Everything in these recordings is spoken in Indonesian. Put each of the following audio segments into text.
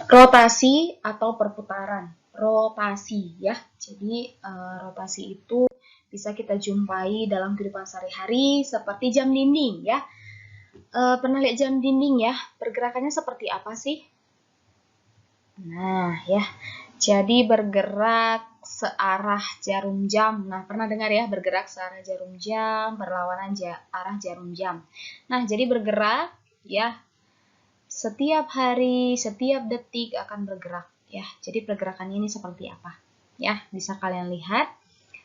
Rotasi atau perputaran. Rotasi ya. Jadi rotasi itu bisa kita jumpai dalam kehidupan sehari-hari seperti jam dinding ya. Pernah lihat jam dinding ya? Pergerakannya seperti apa sih? Nah ya, jadi bergerak searah jarum jam. Nah, pernah dengar ya, bergerak searah jarum jam, berlawanan arah jarum jam. Nah, jadi bergerak ya, setiap hari, setiap detik akan bergerak ya. Jadi pergerakannya ini seperti apa? Ya, bisa kalian lihat.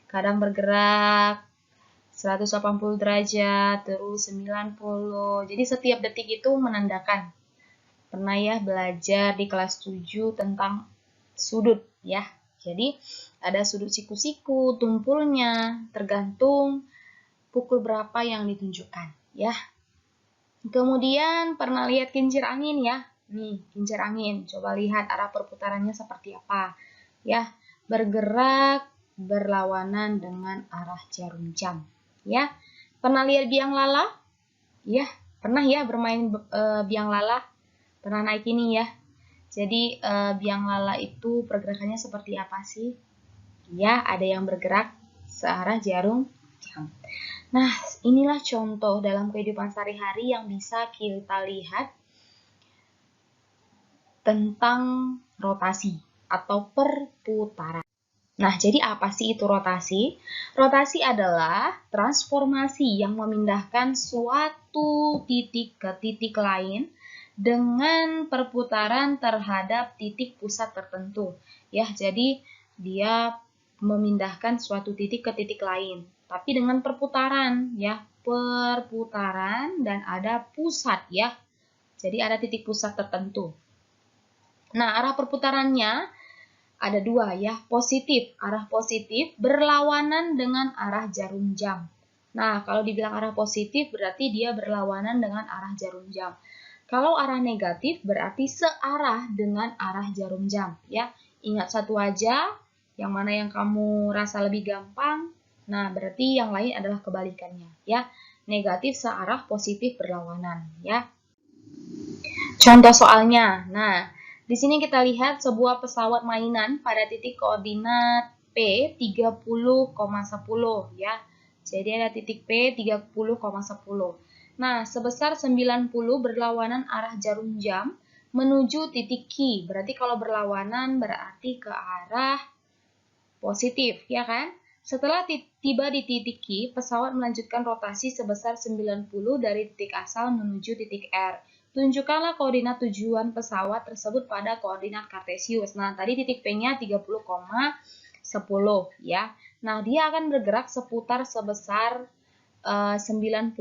Kadang bergerak 180 derajat, terus 90. Jadi setiap detik itu menandakan. Pernah ya belajar di kelas 7 tentang sudut ya. Jadi ada sudut siku-siku, tumpulnya, tergantung pukul berapa yang ditunjukkan ya. Kemudian pernah lihat kincir angin ya? Nih, kincir angin. Coba lihat arah perputarannya seperti apa. Ya, bergerak berlawanan dengan arah jarum jam. Ya, pernah lihat biang lala? Ya, pernah ya bermain biang lala? Pernah naik ini ya? Jadi, biang lala itu pergerakannya seperti apa sih? Ya, ada yang bergerak searah jarum jam. Nah, inilah contoh dalam kehidupan sehari-hari yang bisa kita lihat tentang rotasi atau perputaran. Nah, jadi apa sih itu rotasi? Rotasi adalah transformasi yang memindahkan suatu titik ke titik lain dengan perputaran terhadap titik pusat tertentu. Ya, jadi dia memindahkan suatu titik ke titik lain, tapi dengan perputaran ya, perputaran dan ada pusat ya. Jadi ada titik pusat tertentu. Nah, arah perputarannya ada dua ya, positif. Arah positif berlawanan dengan arah jarum jam. Nah, kalau dibilang arah positif berarti dia berlawanan dengan arah jarum jam. Kalau arah negatif berarti searah dengan arah jarum jam ya. Ingat satu aja, yang mana yang kamu rasa lebih gampang. Nah, berarti yang lain adalah kebalikannya ya. Negatif searah, positif berlawanan ya. Contoh soalnya. Nah, di sini kita lihat sebuah pesawat mainan pada titik koordinat P 30,10 ya. Jadi ada titik P 30,10. Nah, sebesar 90 berlawanan arah jarum jam menuju titik Q. Berarti kalau berlawanan berarti ke arah positif, ya kan? Setelah tiba di titik Q, pesawat melanjutkan rotasi sebesar 90 dari titik asal menuju titik R. Tunjukkanlah koordinat tujuan pesawat tersebut pada koordinat kartesius. Nah, tadi titik P-nya 30,10 ya. Nah, dia akan bergerak seputar sebesar 90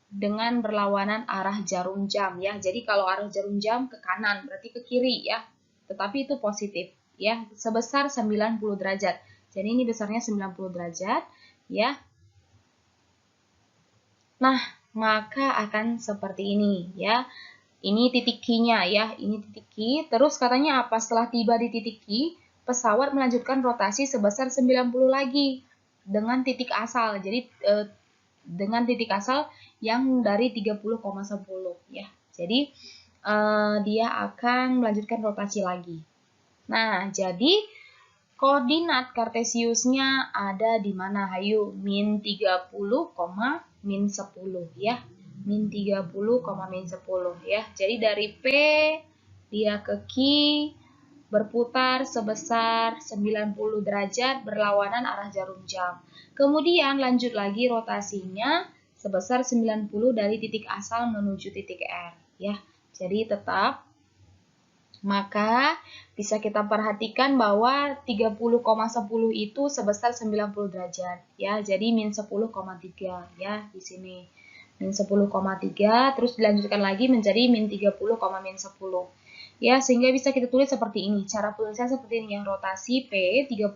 dengan berlawanan arah jarum jam ya. Jadi kalau arah jarum jam ke kanan berarti ke kiri ya. Tetapi itu positif ya, sebesar 90 derajat. Jadi ini besarnya 90 derajat ya. Nah, maka akan seperti ini ya. Ini titik Q-nya ya, ini titik Q. Terus katanya apa? Setelah tiba di titik Q, pesawat melanjutkan rotasi sebesar 90 lagi dengan titik asal. Jadi dengan titik asal yang dari 30,10 ya. Jadi dia akan melanjutkan rotasi lagi. Nah, jadi koordinat kartesiusnya ada di mana? Hayu, min 30, min 10 ya. Min 30, min 10 ya. Jadi dari P dia ke Q berputar sebesar 90 derajat berlawanan arah jarum jam. Kemudian lanjut lagi rotasinya sebesar 90 dari titik asal menuju titik R ya. Jadi tetap, maka bisa kita perhatikan bahwa 30,10 itu sebesar 90 derajat ya. Jadi min 10,3 ya di sini. Min 10,3 terus dilanjutkan lagi menjadi min 30, min 10. Ya, sehingga bisa kita tulis seperti ini. Cara tulisnya seperti ini, yang rotasi P 30,10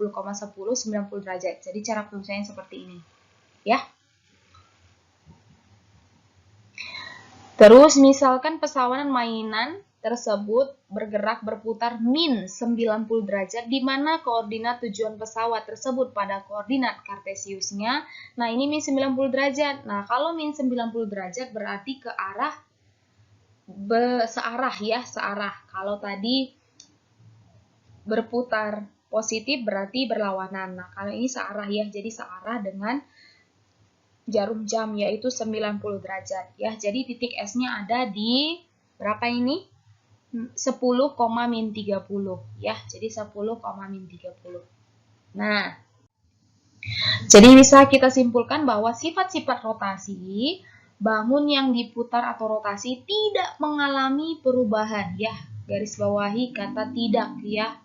90 derajat. Jadi cara tulisnya seperti ini. Ya. Terus misalkan pesawat mainan tersebut bergerak berputar min 90 derajat di mana koordinat tujuan pesawat tersebut pada koordinat kartesiusnya. Nah, ini min 90 derajat. Nah, kalau min 90 derajat berarti ke arah searah ya, searah. Kalau tadi berputar positif berarti berlawanan. Nah, kalau ini searah ya, jadi searah dengan jarum jam yaitu 90 derajat ya. Jadi titik S-nya ada di berapa ini? 10,-30 ya. Jadi 10,-30. Nah, jadi bisa kita simpulkan bahwa sifat-sifat rotasi bangun yang diputar atau rotasi tidak mengalami perubahan ya. Garis bawahi kata tidak ya.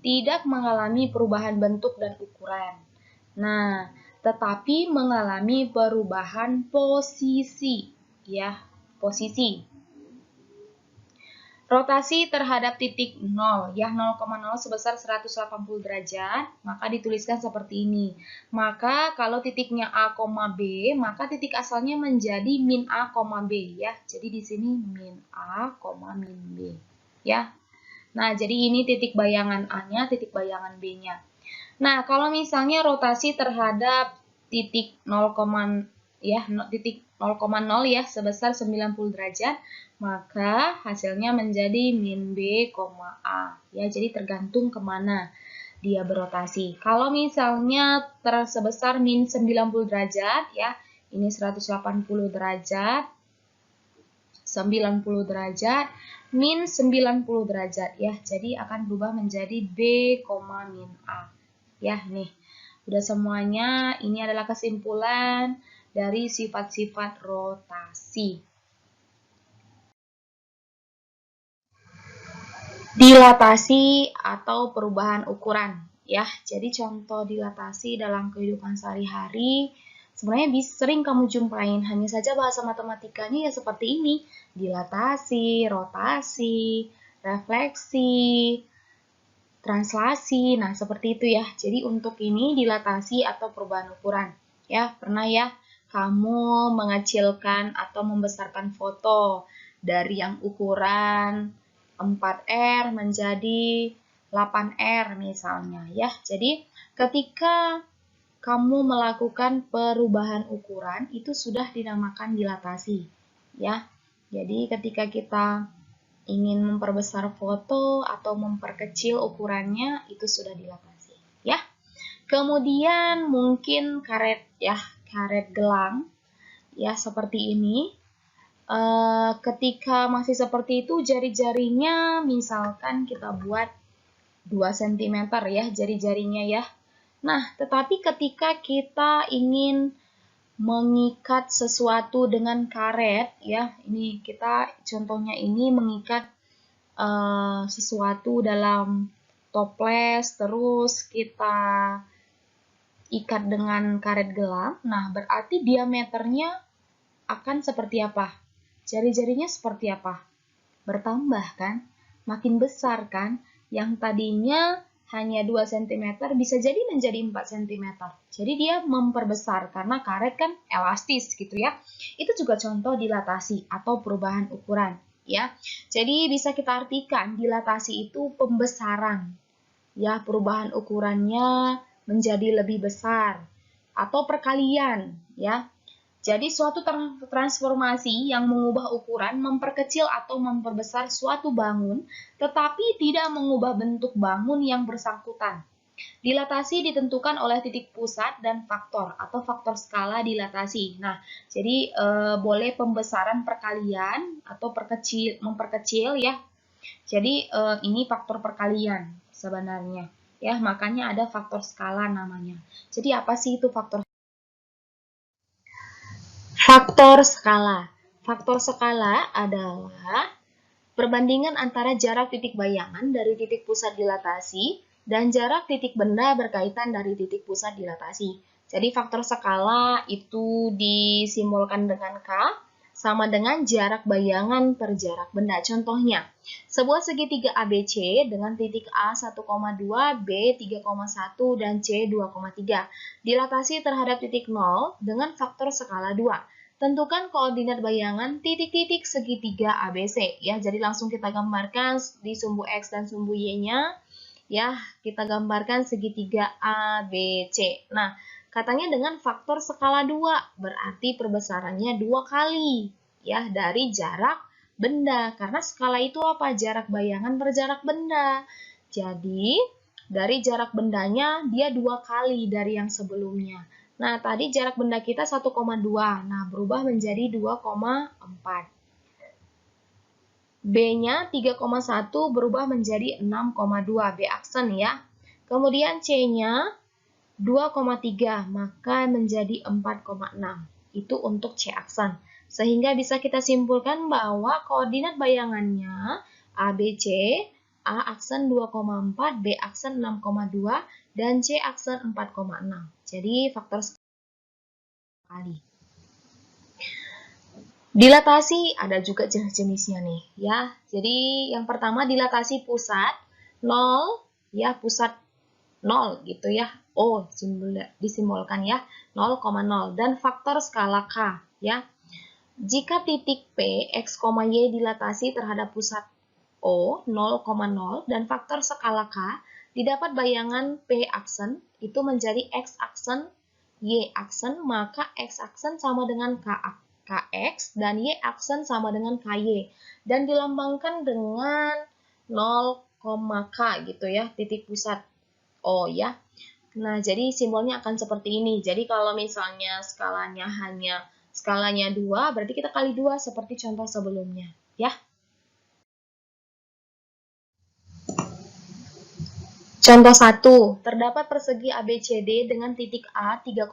Tidak mengalami perubahan bentuk dan ukuran. Nah, tetapi mengalami perubahan posisi ya, posisi. Rotasi terhadap titik 0 ya, 0,0 sebesar 180 derajat, maka dituliskan seperti ini. Maka kalau titiknya A, B, maka titik asalnya menjadi min A, B ya. Jadi di sini min A, min B ya. Nah, jadi ini titik bayangan A-nya, titik bayangan B-nya. Nah, kalau misalnya rotasi terhadap titik 0, ya, titik 0,0 ya sebesar 90 derajat, maka hasilnya menjadi min B, A. Ya, jadi tergantung kemana dia berotasi. Kalau misalnya sebesar min 90 derajat, ya, ini 180 derajat, 90 derajat, min 90 derajat, ya. Jadi akan berubah menjadi B, min A. Ya, nih. Udah semuanya, ini adalah kesimpulan dari sifat-sifat rotasi. Dilatasi atau perubahan ukuran ya. Jadi contoh dilatasi dalam kehidupan sehari-hari sebenarnya sering kamu jumpain, hanya saja bahasa matematikanya ya seperti ini. Dilatasi, rotasi, refleksi, translasi. Nah, seperti itu ya. Jadi untuk ini dilatasi atau perubahan ukuran. Ya, pernah ya kamu mengecilkan atau membesarkan foto dari yang ukuran 4R menjadi 8R misalnya ya. Jadi ketika kamu melakukan perubahan ukuran itu sudah dinamakan dilatasi ya. Jadi ketika kita ingin memperbesar foto atau memperkecil ukurannya itu sudah dilatasi ya. Kemudian mungkin karet ya, karet gelang ya seperti ini. Ketika masih seperti itu jari-jarinya misalkan kita buat 2 cm ya jari-jarinya ya. Nah, tetapi ketika kita ingin mengikat sesuatu dengan karet ya, ini kita contohnya ini mengikat sesuatu dalam toples terus kita ikat dengan karet gelang. Nah, berarti diameternya akan seperti apa? Jari-jarinya seperti apa? Bertambah kan? Makin besar kan? Yang tadinya hanya 2 cm bisa jadi menjadi 4 cm. Jadi dia memperbesar karena karet kan elastis gitu ya. Itu juga contoh dilatasi atau perubahan ukuran ya. Jadi bisa kita artikan dilatasi itu pembesaran. Ya, perubahan ukurannya menjadi lebih besar atau perkalian ya. Jadi suatu transformasi yang mengubah ukuran, memperkecil atau memperbesar suatu bangun, tetapi tidak mengubah bentuk bangun yang bersangkutan. Dilatasi ditentukan oleh titik pusat dan faktor atau faktor skala dilatasi. Nah, jadi boleh pembesaran perkalian atau memperkecil ya. Jadi ini faktor perkalian sebenarnya. Ya, makanya ada faktor skala namanya. Jadi apa sih itu faktor? Faktor skala. Faktor skala adalah perbandingan antara jarak titik bayangan dari titik pusat dilatasi dan jarak titik benda berkaitan dari titik pusat dilatasi. Jadi faktor skala itu disimbolkan dengan K sama dengan jarak bayangan per jarak benda. Contohnya, sebuah segitiga ABC dengan titik A 1,2, B 3,1, dan C 2,3 dilatasi terhadap titik 0 dengan faktor skala 2. Tentukan koordinat bayangan titik-titik segitiga ABC ya. Jadi langsung kita gambarkan di sumbu X dan sumbu Y-nya ya. Kita gambarkan segitiga ABC. Nah, katanya dengan faktor skala 2 berarti perbesarannya 2 kali ya dari jarak benda. Karena skala itu apa? Jarak bayangan per jarak benda. Jadi, dari jarak bendanya dia 2 kali dari yang sebelumnya. Nah, tadi jarak benda kita 1,2. Nah, berubah menjadi 2,4. B-nya 3,1 berubah menjadi 6,2. B aksen ya. Kemudian C-nya 2,3, maka menjadi 4,6. Itu untuk C aksen. Sehingga bisa kita simpulkan bahwa koordinat bayangannya ABC, A aksen 2,4, B aksen 6,2, dan C aksen 4,6. Jadi faktor sekali. Dilatasi ada juga jenis-jenisnya nih ya. Jadi yang pertama dilatasi pusat 0 ya, pusat 0 gitu ya. O disimbolkan ya 0,0 dan faktor skala K ya. Jika titik P, X, Y dilatasi terhadap pusat O 0,0 dan faktor skala K, didapat bayangan P aksen itu menjadi X aksen, Y aksen, maka X aksen sama dengan KX dan Y aksen sama dengan KY dan dilambangkan dengan 0, K gitu ya, titik pusat O ya. Nah, jadi simbolnya akan seperti ini. Jadi kalau misalnya skalanya hanya skalanya 2, berarti kita kali 2 seperti contoh sebelumnya ya. Contoh 1, terdapat persegi ABCD dengan titik A 3,2,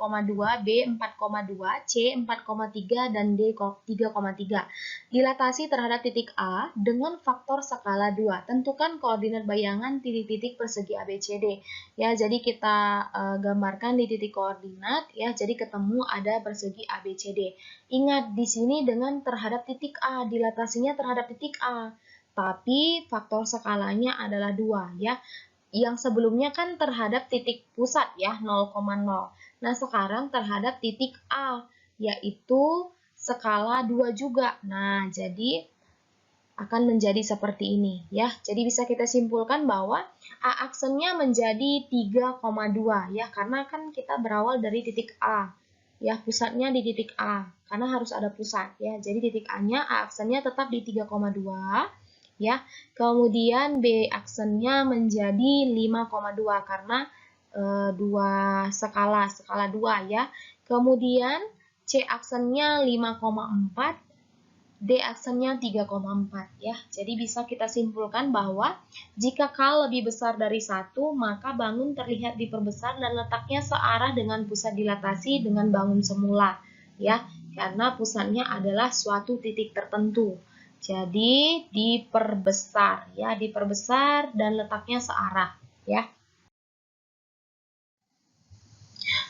B 4,2, C 4,3, dan D 3,3. Dilatasi terhadap titik A dengan faktor skala 2. Tentukan koordinat bayangan titik-titik persegi ABCD. Ya, jadi kita gambarkan di titik koordinat ya. Jadi ketemu ada persegi ABCD. Ingat di sini dengan terhadap titik A, dilatasinya terhadap titik A. Tapi faktor skalanya adalah 2 ya. Yang sebelumnya kan terhadap titik pusat ya 0,0. Nah, sekarang terhadap titik A yaitu skala 2 juga. Nah, jadi akan menjadi seperti ini ya. Jadi bisa kita simpulkan bahwa A aksennya menjadi 3,2 ya, karena kan kita berawal dari titik A. Ya, pusatnya di titik A karena harus ada pusat ya. Jadi titik A-nya A aksennya tetap di 3,2 ya. Kemudian B aksennya menjadi 5,2 karena dua skala 2 ya. Kemudian C aksennya 5,4, D aksennya 3,4 ya. Jadi bisa kita simpulkan bahwa jika K lebih besar dari 1, maka bangun terlihat diperbesar dan letaknya searah dengan pusat dilatasi dengan bangun semula ya. Karena pusatnya adalah suatu titik tertentu. Jadi diperbesar ya, diperbesar dan letaknya searah ya.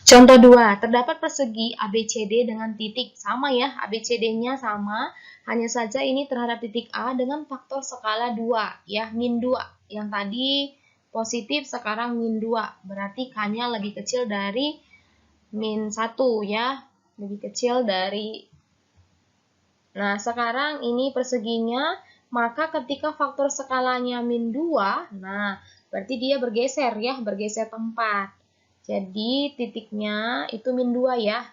Contoh 2, terdapat persegi ABCD dengan titik sama ya, ABCD-nya sama, hanya saja ini terhadap titik A dengan faktor skala 2 ya, min 2. Yang tadi positif sekarang min 2, berarti K-nya lebih kecil dari min 1 ya, lebih kecil dari. Nah, sekarang ini perseginya, maka ketika faktor skalanya min 2, nah, berarti dia bergeser ya, bergeser tempat. Jadi, titiknya itu min 2 ya.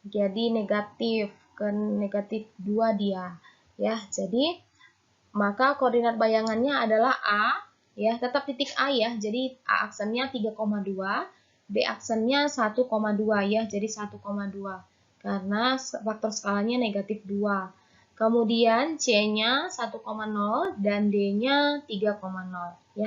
Jadi, negatif, ke negatif 2 dia. Ya, jadi, maka koordinat bayangannya adalah A, ya, tetap titik A ya. Jadi, A aksennya 3,2, B aksennya 1,2 ya, jadi 1,2. Karena faktor skalanya negatif 2. Kemudian C-nya 1,0 dan D-nya 3,0 ya.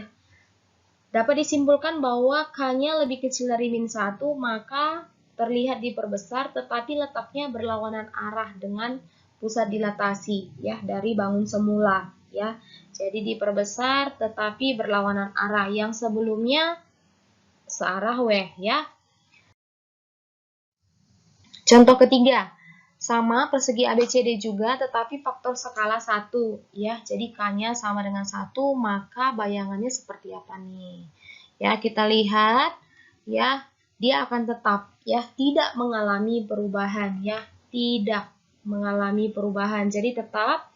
Dapat disimpulkan bahwa K-nya lebih kecil dari min 1, maka terlihat diperbesar tetapi letaknya berlawanan arah dengan pusat dilatasi ya dari bangun semula ya. Jadi diperbesar tetapi berlawanan arah, yang sebelumnya searah W ya. Contoh ketiga, sama persegi ABCD juga tetapi faktor skala 1 ya. Jadi K-nya sama dengan 1, maka bayangannya seperti apa nih? Ya, kita lihat ya, dia akan tetap ya, tidak mengalami perubahan ya, tidak mengalami perubahan. Jadi tetap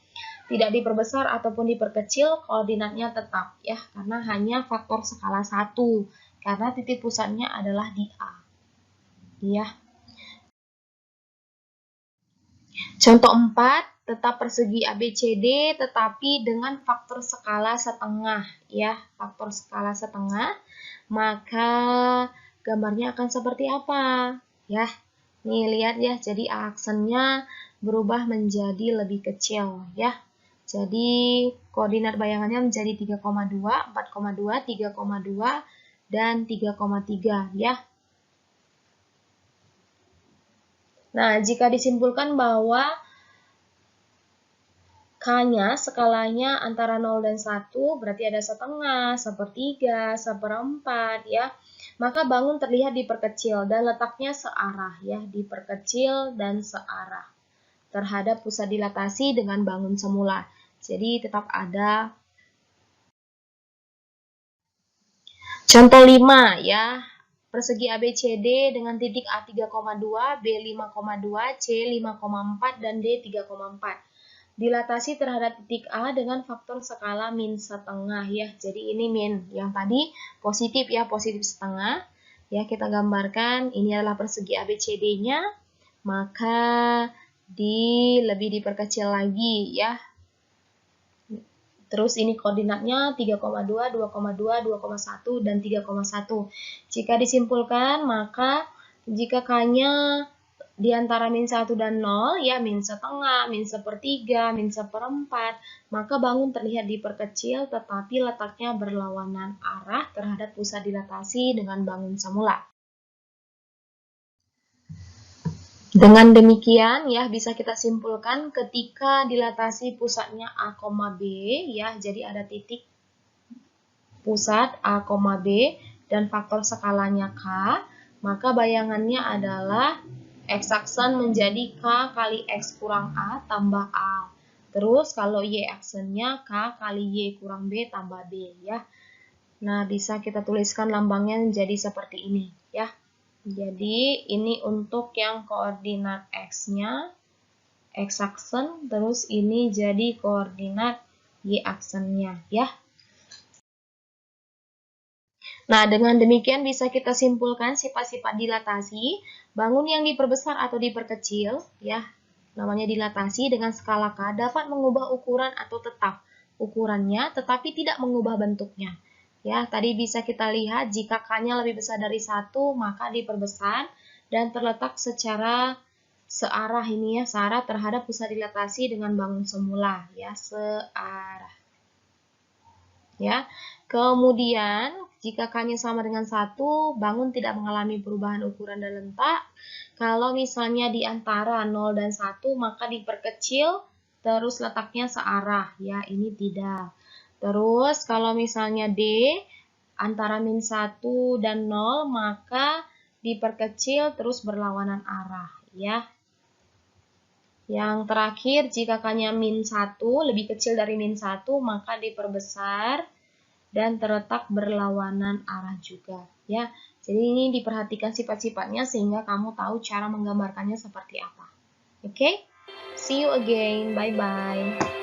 tidak diperbesar ataupun diperkecil, koordinatnya tetap ya, karena hanya faktor skala 1 karena titik pusatnya adalah di A. Ya. Contoh 4, tetap persegi ABCD tetapi dengan faktor skala setengah ya, faktor skala setengah, maka gambarnya akan seperti apa? Ya. Nih lihat ya, jadi aksennya berubah menjadi lebih kecil ya. Jadi koordinat bayangannya menjadi 3,2, 4,2, 3,2 dan 3,3 ya. Nah, jika disimpulkan bahwa K-nya skalanya antara 0 dan 1, berarti ada setengah, sepertiga, seperempat ya. Maka bangun terlihat diperkecil dan letaknya searah ya, diperkecil dan searah terhadap pusat dilatasi dengan bangun semula. Jadi tetap ada. Contoh 5 ya. Persegi ABCD dengan titik A 3,2, B 5,2, C 5,4 dan D 3,4. Dilatasi terhadap titik A dengan faktor skala min setengah ya. Jadi ini min, yang tadi positif ya, positif setengah. Ya, kita gambarkan ini adalah persegi ABCD-nya. Maka lebih diperkecil lagi ya. Terus ini koordinatnya 3,2, 2,2, 2,1, dan 3,1. Jika disimpulkan, maka jika K-nya di antara min 1 dan 0, ya min setengah, min sepertiga, min seperempat, maka bangun terlihat diperkecil tetapi letaknya berlawanan arah terhadap pusat dilatasi dengan bangun semula. Dengan demikian ya bisa kita simpulkan ketika dilatasi pusatnya A, B ya, jadi ada titik pusat A, B dan faktor skalanya K, maka bayangannya adalah X aksen menjadi K kali X kurang A tambah A. Terus kalau Y aksennya K kali Y kurang B tambah B ya. Nah, bisa kita tuliskan lambangnya menjadi seperti ini ya. Jadi ini untuk yang koordinat X-nya, X aksen, terus ini jadi koordinat Y aksennya ya. Nah, dengan demikian bisa kita simpulkan sifat-sifat dilatasi, bangun yang diperbesar atau diperkecil ya, namanya dilatasi dengan skala K dapat mengubah ukuran atau tetap ukurannya tetapi tidak mengubah bentuknya. Ya, tadi bisa kita lihat jika K-nya lebih besar dari 1, maka diperbesar dan terletak secara searah ini ya, searah terhadap pusat dilatasi dengan bangun semula ya, searah. Ya. Kemudian jika K-nya sama dengan 1, bangun tidak mengalami perubahan ukuran dan letak. Kalau misalnya di antara 0 dan 1, maka diperkecil terus letaknya searah ya, ini tidak. Terus kalau misalnya D antara min 1 dan 0, maka diperkecil terus berlawanan arah ya. Yang terakhir, jika K-nya min 1 lebih kecil dari min 1, maka diperbesar dan terletak berlawanan arah juga ya. Jadi ini diperhatikan sifat-sifatnya sehingga kamu tahu cara menggambarkannya seperti apa. Oke? See you again. Bye bye.